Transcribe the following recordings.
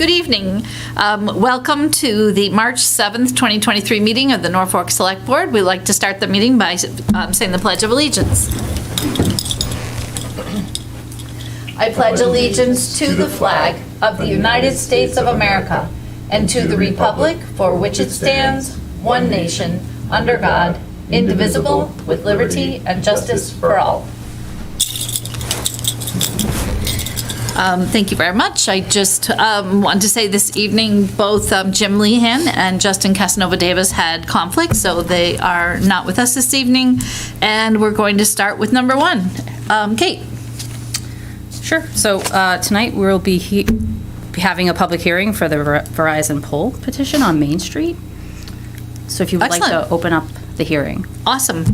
Good evening. Welcome to the March 7th, 2023 meeting of the Norfolk Select Board. We'd like to start the meeting by saying the Pledge of Allegiance. I pledge allegiance to the flag of the United States of America and to the republic for which it stands, one nation, under God, indivisible, with liberty and justice for all. Thank you very much. I just want to say this evening, both Jim Lehan and Justin Casanova-Davis had conflicts, so they are not with us this evening. And we're going to start with number one. Kate. Sure. So tonight we'll be having a public hearing for the Verizon poll petition on Main Street. So if you would like to open up the hearing. Awesome.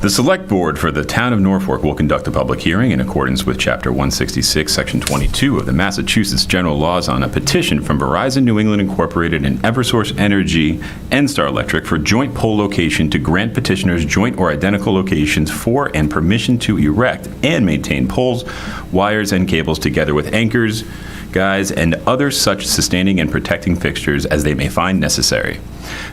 The Select Board for the Town of Norfolk will conduct a public hearing in accordance with Chapter 166, Section 22 of the Massachusetts General Laws on a petition from Verizon New England Incorporated and Eversource Energy and Star Electric for joint pole location to grant petitioners joint or identical locations for and permission to erect and maintain poles, wires, and cables together with anchors, guys, and other such sustaining and protecting fixtures as they may find necessary.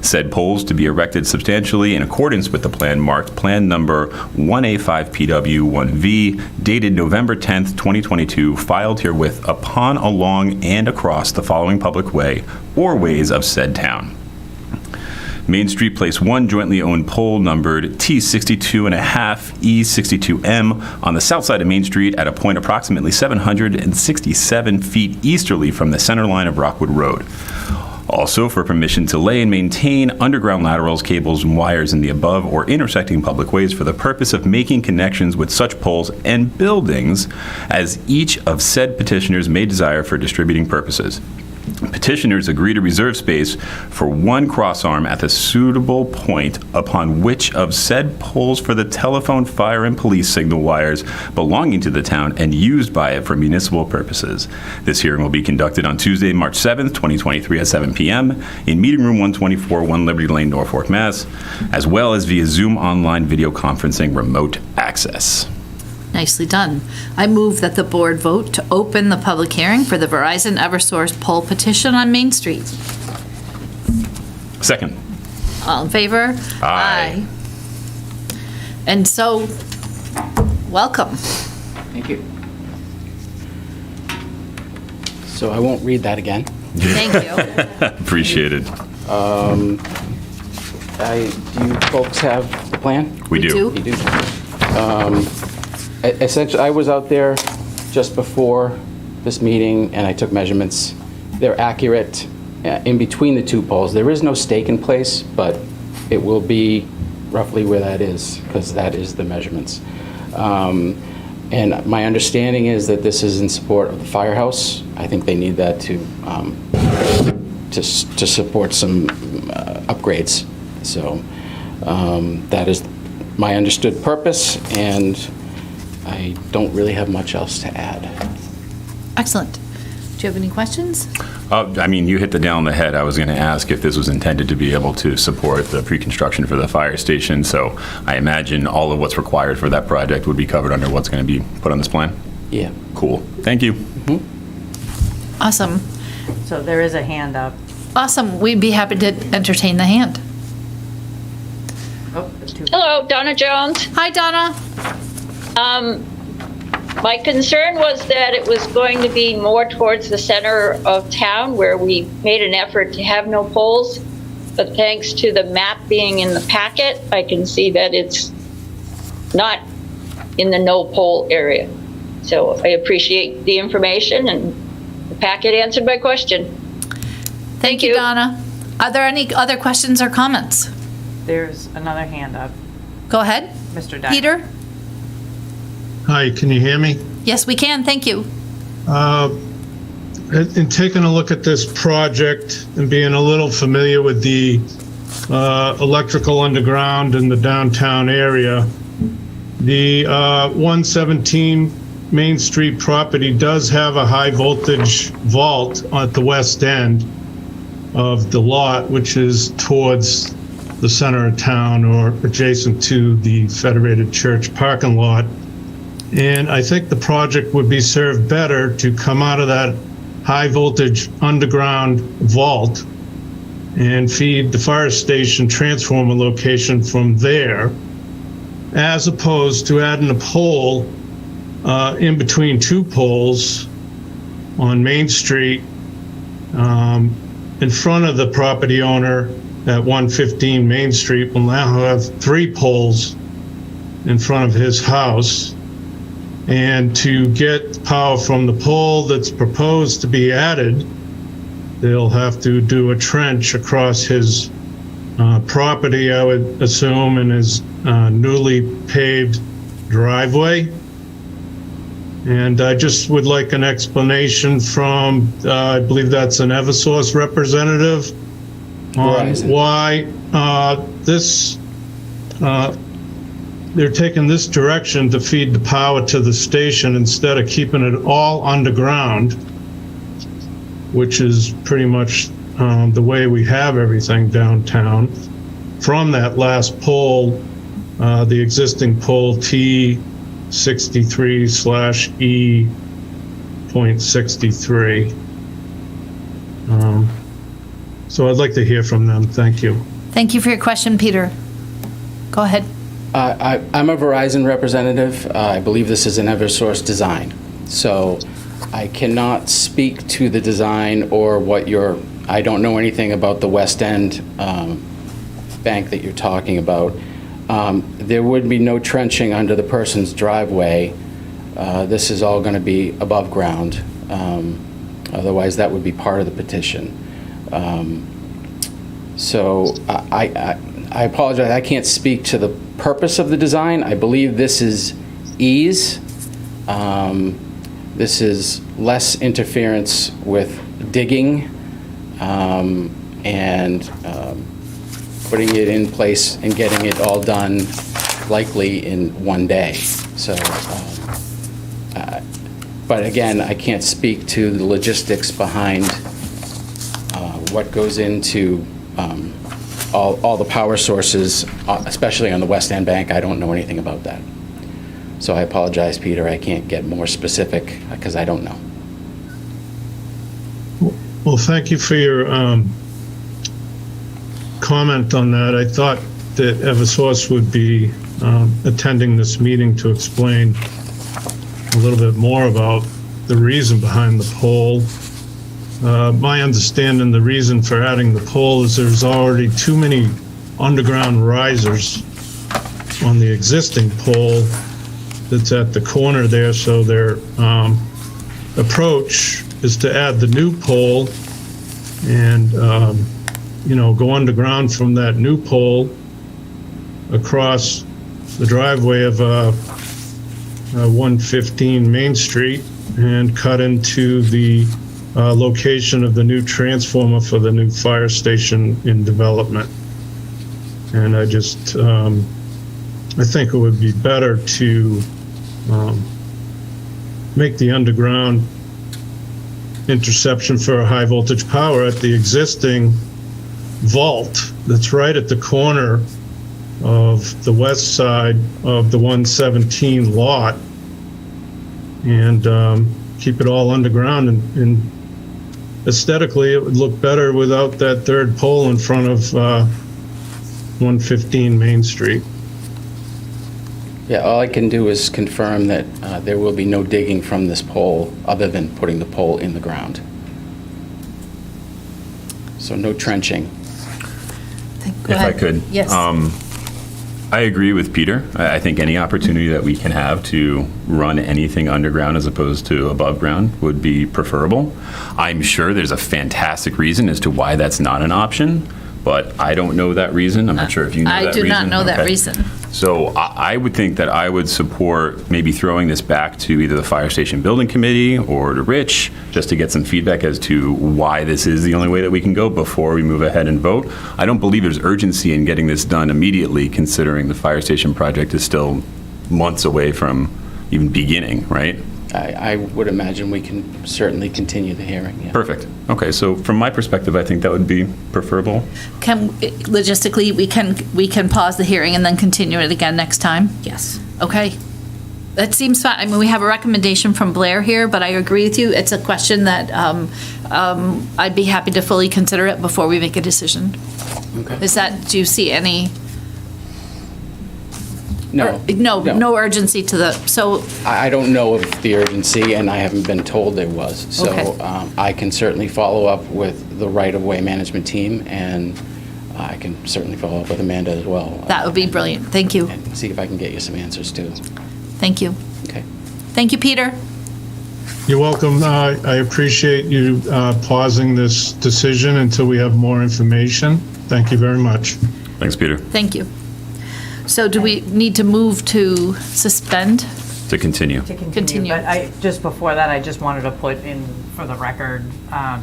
Said poles to be erected substantially in accordance with the plan marked Plan Number 1A5PW1V, dated November 10th, 2022, filed herewith upon, along, and across the following public way or ways of said town. Main Street Place 1 jointly owned pole numbered T62.5E62M on the south side of Main Street at a point approximately 767 feet easterly from the center line of Rockwood Road. Also, for permission to lay and maintain underground laterals, cables, and wires in the above or intersecting public ways for the purpose of making connections with such poles and buildings as each of said petitioners may desire for distributing purposes. Petitioners agree to reserve space for one crossarm at the suitable point upon which of said poles for the telephone, fire, and police signal wires belonging to the town and used by it for municipal purposes. This hearing will be conducted on Tuesday, March 7th, 2023 at 7 p.m. in Meeting Room 124, 1 Liberty Lane, Norfolk, Mass., as well as via Zoom online video conferencing remote access. Nicely done. I move that the board vote to open the public hearing for the Verizon Eversource poll petition on Main Street. Second. All in favor? Aye. And so, welcome. Thank you. So I won't read that again. Thank you. Appreciate it. Do you folks have the plan? We do. You do? Essentially, I was out there just before this meeting, and I took measurements. They're accurate in between the two poles. There is no stake in place, but it will be roughly where that is, because that is the measurements. And my understanding is that this is in support of the firehouse. I think they need that to support some upgrades. So that is my understood purpose, and I don't really have much else to add. Excellent. Do you have any questions? I mean, you hit the nail on the head. I was going to ask if this was intended to be able to support the pre-construction for the fire station. So I imagine all of what's required for that project would be covered under what's going to be put on this plan? Yeah. Cool. Thank you. Mm-hmm. Awesome. So there is a hand up. Awesome. We'd be happy to entertain the hand. Oh, Hello, Donna Jones. Hi, Donna. My concern was that it was going to be more towards the center of town where we made an effort to have no poles. But thanks to the map being in the packet, I can see that it's not in the no pole area. So I appreciate the information, and the packet answered my question. Thank you, Donna. Are there any other questions or comments? There's another hand up. Go ahead. Mr. Dyer. Peter? Hi, can you hear me? Yes, we can. Thank you. In taking a look at this project and being a little familiar with the electrical underground in the downtown area, the 117 Main Street property does have a high voltage vault at the west end of the lot, which is towards the center of town or adjacent to the Federated Church parking lot. And I think the project would be served better to come out of that high voltage underground vault and feed the fire station transformer location from there, as opposed to adding a pole in between two poles on Main Street in front of the property owner at 115 Main Street. Will now have 3 poles in front of his house. And to get power from the pole that's proposed to be added, they'll have to do a trench across his property, I would assume, in his newly paved driveway. And I just would like an explanation from, I believe that's an Eversource representative, on Verizon. why they're taking this direction to feed the power to the station instead of keeping it all underground, which is pretty much the way we have everything downtown. From that last pole, the existing pole T63/E.63. So I'd like to hear from them. Thank you. Thank you for your question, Peter. Go ahead. I'm a Verizon representative. I believe this is an Eversource design. So I cannot speak to the design or I don't know anything about the West End bank that you're talking about. There would be no trenching under the person's driveway. This is all going to be above ground. Otherwise, that would be part of the petition. So I apologize. I can't speak to the purpose of the design. I believe this is ease. This is less interference with digging and putting it in place and getting it all done likely in one day. So, but again, I can't speak to the logistics behind what goes into all the power sources, especially on the West End Bank. I don't know anything about that. So I apologize, Peter. I can't get more specific because I don't know. Well, thank you for your comment on that. I thought that Eversource would be attending this meeting to explain a little bit more about the reason behind the pole. My understanding, the reason for adding the pole is there's already too many underground risers on the existing pole that's at the corner there, so their approach is to add the new pole and, go underground from that new pole across the driveway of 115 Main Street and cut into the location of the new transformer for the new fire station in development. And I just, I think it would be better to make the underground interception for high voltage power at the existing vault that's right at the corner of the west side of the 117 lot, and keep it all underground. And aesthetically, it would look better without that third pole in front of 115 Main Street. Yeah, all I can do is confirm that there will be no digging from this pole other than putting the pole in the ground. So no trenching. Go If I ahead. could. Yes. I agree with Peter. I think any opportunity that we can have to run anything underground as opposed to above ground would be preferable. I'm sure there's a fantastic reason as to why that's not an option, but I don't know that reason. I'm not sure if you know that reason. I do not know that Okay. reason. So I would think that I would support maybe throwing this back to either the Fire Station Building Committee or to Rich, just to get some feedback as to why this is the only way that we can go before we move ahead and vote. I don't believe there's urgency in getting this done immediately, considering the fire station project is still months away from even beginning, right? I would imagine we can certainly continue the hearing, yeah. Perfect. Okay, so from my perspective, I think that would be preferable. Logistically, we can pause the hearing and then continue it again next time? Yes. Okay. That seems fine. I mean, we have a recommendation from Blair here, but I agree with you. It's a question that I'd be happy to fully consider it before we make a decision. Okay. Do you see any? No. No urgency to the, so, I don't know of the urgency, and I haven't been told there was. So Okay. I can certainly follow up with the right-of-way management team, and I can certainly follow up with Amanda as well. that would be brilliant. Thank you. And see if I can get you some answers, too. Thank you. Okay. Thank you, Peter. You're welcome. I appreciate you pausing this decision until we have more information. Thank you very much. Thanks, Peter. Thank you. So do we need to move to suspend? To continue. To Continue. continue, but just before that, I just wanted to put in for the record,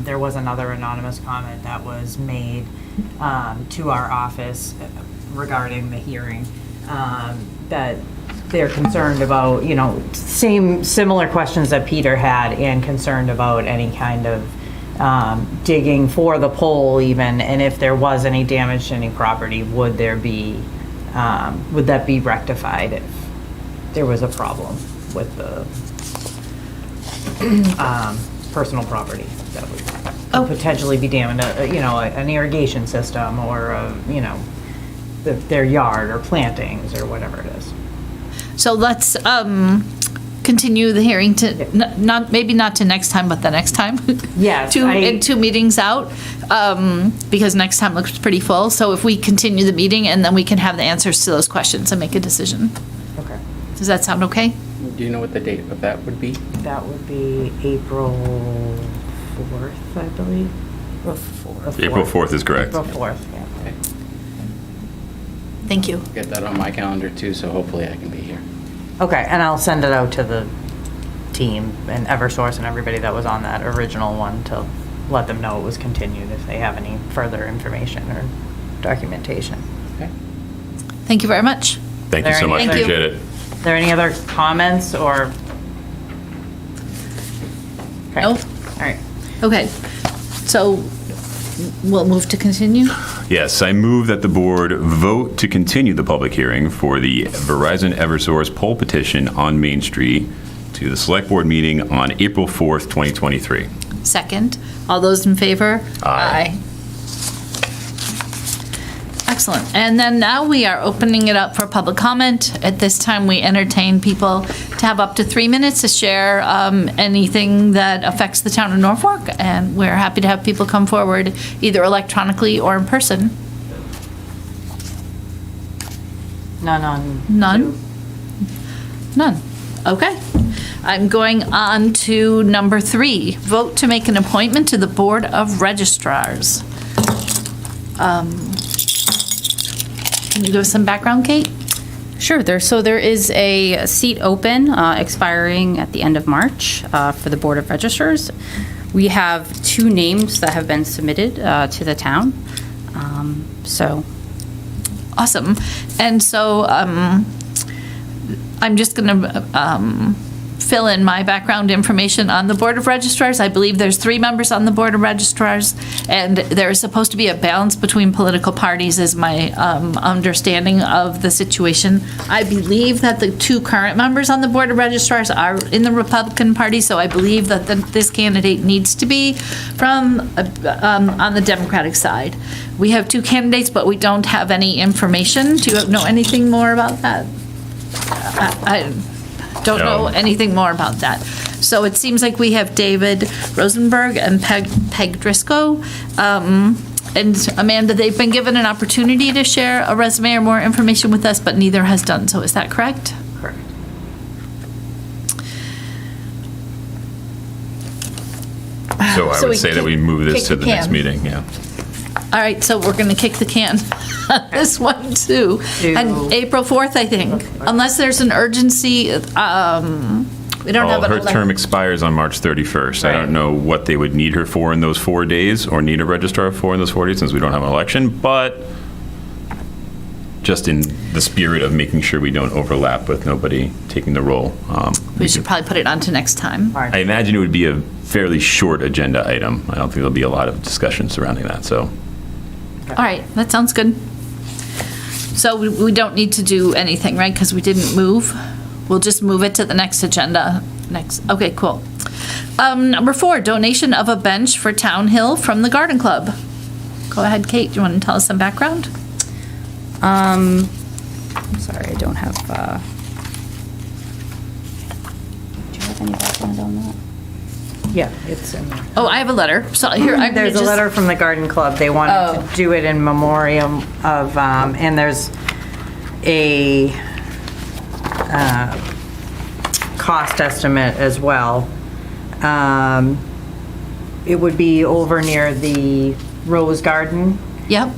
there was another anonymous comment that was made to our office regarding the hearing, that they're concerned about, similar questions that Peter had, and concerned about any kind of digging for the pole even, and if there was any damage to any property, would that be rectified if there was a problem with the personal property that would potentially be damaged, an irrigation system or, their yard or plantings or whatever it is. So let's continue the hearing to, maybe not to next time, but the next time. Yes, Two meetings out, because next time looks pretty full. So if we continue the meeting, and then we can have the answers to those questions and make a decision. Okay. Does that sound okay? Do you know what the date of that would be? That would be April 4th, I believe. April 4th is correct. April 4th, yeah. Okay. Thank you. Get that on my calendar, too, so hopefully I can be here. Okay, and I'll send it out to the team and Eversource and everybody that was on that original one to let them know it was continued if they have any further information or documentation. Okay. Thank you very much. Thank you so much. Thank you. Appreciate it. Are there any other comments or? Okay. Nope. All right. Okay. So we'll move to continue. Yes, I move that the board vote to continue the public hearing for the Verizon Eversource poll petition on Main Street to the select board meeting on April 4th, 2023. Second. All those in favor? Aye. Excellent. And then now we are opening it up for public comment. At this time, we entertain people to have up to 3 minutes to share anything that affects the town of Norfolk, and we're happy to have people come forward either electronically or in person. None on. None? None. Okay. I'm going on to number 3, vote to make an appointment to the Board of Registrars. Can you give us some background, Kate? Sure. There is a seat open, expiring at the end of March, for the Board of Registrars. We have 2 names that have been submitted to the town. So. Awesome. And so I'm just going to fill in my background information on the Board of Registrars. I believe there's 3 members on the Board of Registrars, and there is supposed to be a balance between political parties, is my understanding of the situation. I believe that the 2 current members on the Board of Registrars are in the Republican Party, so I believe that this candidate needs to be from on the Democratic side. We have 2 candidates, but we don't have any information. Do you know anything more about that? I don't know anything more about that. So it seems like we have David Rosenberg and Peg Driscoll. And Amanda, they've been given an opportunity to share a resume or more information with us, but neither has done so. Is that correct? Correct. So I So would we say that kick- we move this kick to the the next can. meeting, yeah. All right, so we're going to kick the can on this one too. And April 4th, I think, unless there's an urgency, we don't have an Her elec- term expires on March 31st. I Right. don't know what they would need her for in those 4 days, or need a registrar for in those 4 days, since we don't have an election, but just in the spirit of making sure we don't overlap with nobody taking the role. We should probably put it on to next time. All right. I imagine it would be a fairly short agenda item. I don't think there'll be a lot of discussion surrounding that, so. All right, that sounds good. So we don't need to do anything, right? Because we didn't move? we'll just move it to the next agenda. Okay, cool. Number 4, donation of a bench for Town Hill from the Garden Club. Go ahead, Kate, do you want to tell us some background? Sorry, I don't have, do you have any background on that? Yeah, it's in there. Oh, I have a letter. So here, I'm gonna There's a just- letter from the Garden Club. They wanted to do it in memoriam of, and there's a cost estimate as well. It would be over near the Rose Garden, Yep,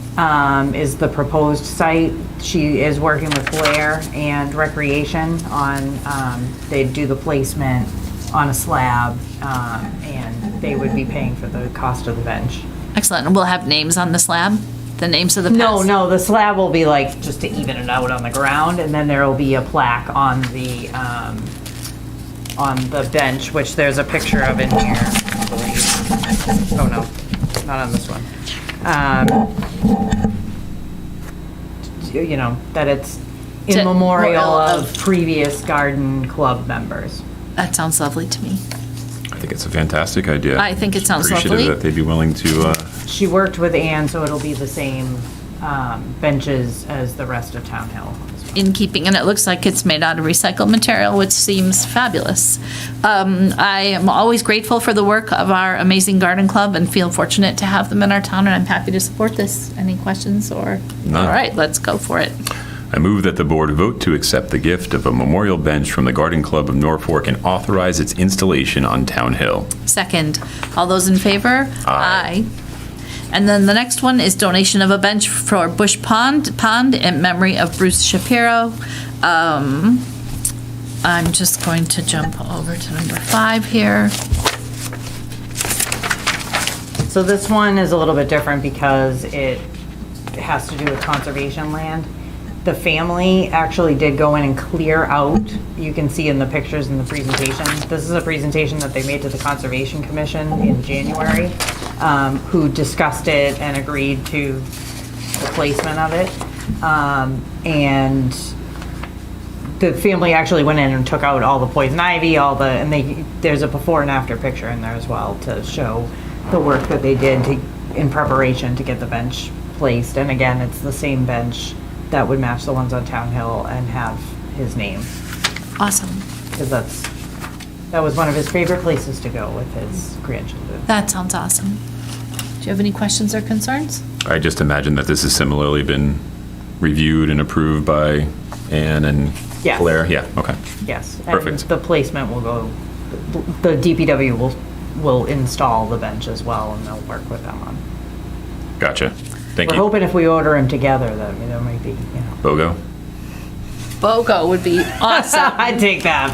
is the proposed site. She is working with Blair and Recreation on, they'd do the placement on a slab, and they would be paying for the cost of the bench. excellent. And we'll have names on the slab? The names of the No, pets? no, the slab will be like, just to even it out on the ground, and then there will be a plaque on the bench, which there's a picture of in here, I believe. Oh, no, not on this one. You know, that it's in To- memorial memorial of previous garden club members. That sounds lovely to me. I think it's a fantastic idea. I think it sounds Appreciative lovely. that they'd be willing to, She worked with Ann, so it'll be the same benches as the rest of Town Hill. In keeping, and it looks like it's made out of recycled material, which seems fabulous. I am always grateful for the work of our amazing garden club and feel fortunate to have them in our town, and I'm happy to support this. Any questions or? None. All right, let's go for it. I move that the board vote to accept the gift of a memorial bench from the Garden Club of Norfolk and authorize its installation on Town Hill. Second, all those in favor? Aye. And then the next one is donation of a bench for Bush Pond in memory of Bruce Shapiro. I'm just going to jump over to number 5 here. So this one is a little bit different because it has to do with conservation land. The family actually did go in and clear out, you can see in the pictures in the presentation. This is a presentation that they made to the Conservation Commission in January, who discussed it and agreed to the placement of it. And the family actually went in and took out all the poison ivy, there's a before and after picture in there as well to show the work that they did in preparation to get the bench placed. And again, it's the same bench that would match the ones on Town Hill and have his name, Awesome. because that was one of his favorite places to go with his grandchildren. That sounds awesome. Do you have any questions or concerns? I just imagine that this has similarly been reviewed and approved by Ann and Yes. Blair. Yeah, okay. Yes. Perfect. And the placement will go, the DPW will install the bench as well, and they'll work with them on. Gotcha. Thank We're you. hoping if we order them together, that there might be, you know. BOGO? BOGO would be awesome. I'd take that,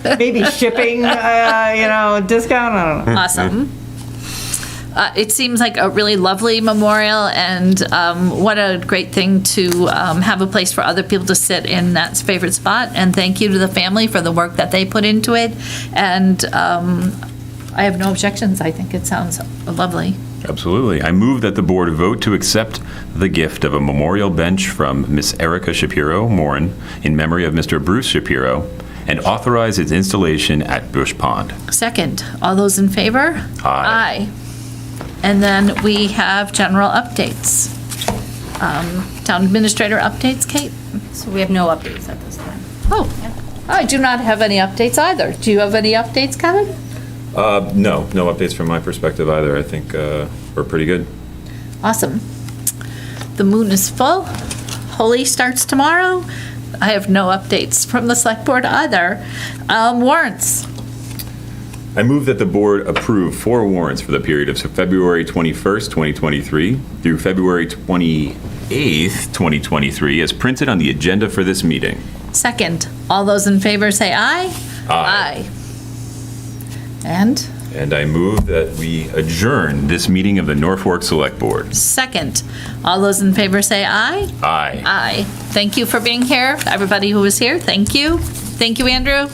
but maybe shipping, discount, I don't know. Awesome. It seems like a really lovely memorial, and what a great thing to have a place for other people to sit in that favorite spot. And thank you to the family for the work that they put into it. And I have no objections. I think it sounds lovely. Absolutely. I move that the board vote to accept the gift of a memorial bench from Miss Erica Shapiro, Morin, in memory of Mr. Bruce Shapiro, and authorize its installation at Bush Pond. Second, all those in favor? Aye. And then we have general updates. Town administrator updates, Kate? So we have no updates at this time. Oh, I do not have any updates either. Do you have any updates, Kevin? No updates from my perspective either. I think we're pretty good. Awesome. The moon is full. Holy starts tomorrow. I have no updates from the select board either. Warrants. I move that the board approve 4 warrants for the period of February 21st, 2023 through February 28th, 2023 as printed on the agenda for this meeting. Second, all those in favor say aye. Aye. And I move that we adjourn this meeting of the Norfolk Select Board. second, all those in favor say aye. Aye. Aye. Thank you for being here. Everybody who was here, thank you. Thank you, Andrew.